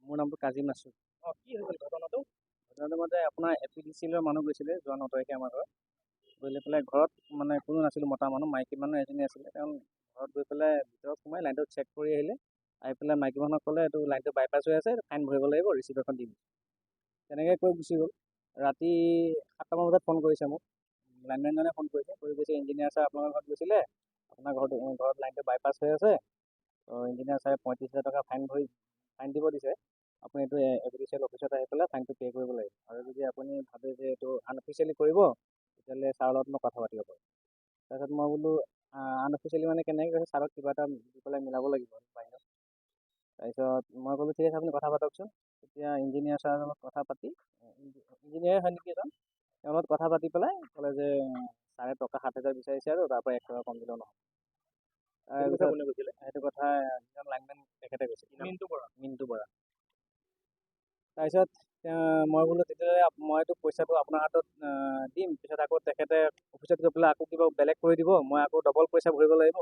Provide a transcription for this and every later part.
মোৰ নামটো কাজিম মাছুদ। কি হৈছিল ঘটনাটো? ঘটনাটো মতে আপোনাৰ এপিডিচিএলৰ মানুহ গৈছিলে যোৱা 9 তাৰিখে আমাৰ ঘৰত। গৈ লৈ পেলাই ঘৰত মানে কোনো নাছিলোঁ, মতা মানুহ, মাইকী মানুহ এজনী আছিলে। তেওঁ ঘৰত গৈ পেলাই ভিতৰত সোমাই লাইনটো চেক কৰি আহিলে। আহি পেলাই মাইকী মানুহক ক'লে এইটো লাইনটো বাইপাছ হৈ আছে, ফাইন ভৰিব লাগিব, ৰিচিপ্ট এখন দিম। তেনেকৈ কৈ গুচি গ'ল। ৰাতি 7টামান বজাত ফোন কৰিছে মোক, লাইনমেনজনে ফোন কৰিছে, কৈছে ইঞ্জিনিয়াৰ ছাৰ আপোনালোকৰ ঘৰত গৈছিলে, আপোনাৰ ঘৰত লাইনটো বাইপাছ হৈ আছে, তো ইঞ্জিনিয়াৰ ছাৰে 35,000 টকা ফাইন দিব দিছে। আপুনি এইটো এপিডিচিএল অফিচত আহি পেলাই ফাইনটো পে' কৰিব লাগিব, আৰু যদি আপুনি ভাবে যে এইটো আনঅফিচিয়েলি কৰিব তেতিয়াহ'লে ছাৰৰ লগত মই কথা পাতিব পাৰোঁ। তাৰপিছত মই বোলো আনঅফিচিয়েলি মানে কেনেকৈ কৈছে, ছাৰক কিবা এটা দি পেলাই মিলাব লাগিব বাহিৰত। তাৰপিছত মই ক'লোঁ ঠিক আছে আপুনি কথা পাতকচোন। তেতিয়া ইঞ্জিনিয়াৰ ছাৰৰ লগত কথা পাতি, ইঞ্জিনিয়াৰে হয় নেকি এজন, তেওঁৰ লগত কথা পাতি পেলাই ক'লে যে ছাৰে টকা 7,000 বিচাৰিছে আৰু তাৰ পৰা 1 টকা কম দিলেও নহয়। সেইটো কথা যিজন লাইনমেন তেখেতে কৈছে, মিণ্টু বৰা। তাৰপিছত মই বোলো তেতিয়াহ'লে মইতো পইচাটো আপোনাৰ হাতত দিম, পিছত আকৌ তেখেতে অফিচত গৈ পেলাই আকৌ কিবা বেলেগ কৰি দিব, মই আকৌ ডবল পইচা ভৰিব লাগিব।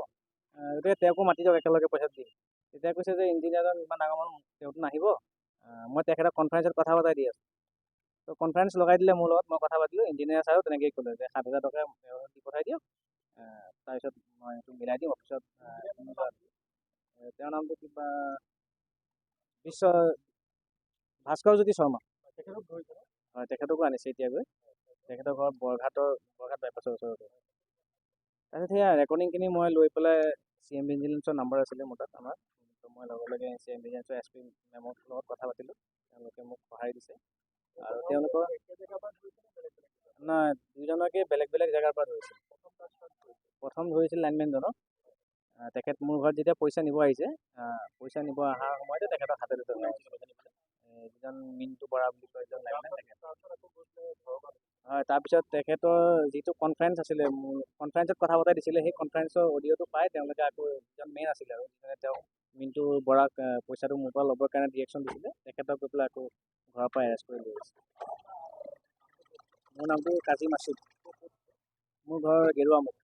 গতিকে তেওঁকো মাতি দিয়ক, একেলগে পইচা দিম। তেতিয়া কৈছে যে ইঞ্জিনিয়াৰজন ইমান ডাঙৰ মানুহ, তেওঁতো নাহিব, মই তেখেতক কনফাৰেঞ্চত কথা পতাই দি আছোঁ। তো কনফাৰেঞ্চ লগাই দিলে মোৰ লগত, মই কথা পাতিলোঁ। ইঞ্জিনিয়াৰ ছাৰেও তেনেকৈয়ে ক'লে যে 7,000 টকা দি পঠাই দিয়ক, তাৰপিছত মই এইটো মিলাই দিম অফিচত। তেওঁৰ নামটো কিবা ভাস্কৰজ্যোতি শৰ্মা। হয়, তেখেতকো আনিছে এতিয়া গৈ। তেখেতৰ ঘৰত বৰঘাট বাইপাছৰ ওচৰতে। তাৰপিছত সেয়া ৰেকৰ্ডিংখিনি মই লৈ পেলাই CM ভিজিলেন্সৰ নাম্বাৰ আছিলে মোৰ তাত আমাৰ, তো মই লগে লগে CM ভিজিলেন্সৰ SP মেমৰ লগত কথা পাতিলোঁ। তেওঁলোকে মোক সহায় দিছে, আৰু তেওঁলোকৰ নাই, দুইজনকে বেলেগ বেলেগ জেগাৰ পৰা ধৰিছিল। প্ৰথম ধৰিছিল লাইনমেনজনক। তেখেত মোৰ ঘৰত যেতিয়া পইচা নিব আহিছে, পইচা নিব অহাৰ সময়তে তেখেতক হাতেৰে ধৰা হৈছিল। যিজন মিণ্টু বৰা বুলি কয়, এজন লাইনমেন তেখেত। হয়, তাৰপিছত তেখেতৰ যিটো কনফাৰেঞ্চ আছিলে, মোৰ কনফাৰেঞ্চত কথা পতাই দিছিলে, সেই কনফাৰেঞ্চৰ অডিঅ'টো পাই তেওঁলোকে আকৌ যিজন মেইন আছিলে আৰু যিজনে তেওঁ মিণ্টু বৰাক পইচাটো মোৰ পৰা ল'বৰ কাৰণে ডিৰেকশ্যন দিছিলে, তেখেতক গৈ পেলাই আকৌ ঘৰৰ পৰা এৰেষ্ট কৰি লৈ গৈছে। মোৰ নামটো কাজিম মাছুদ। মোৰ ঘৰ গেৰুৱামুখ।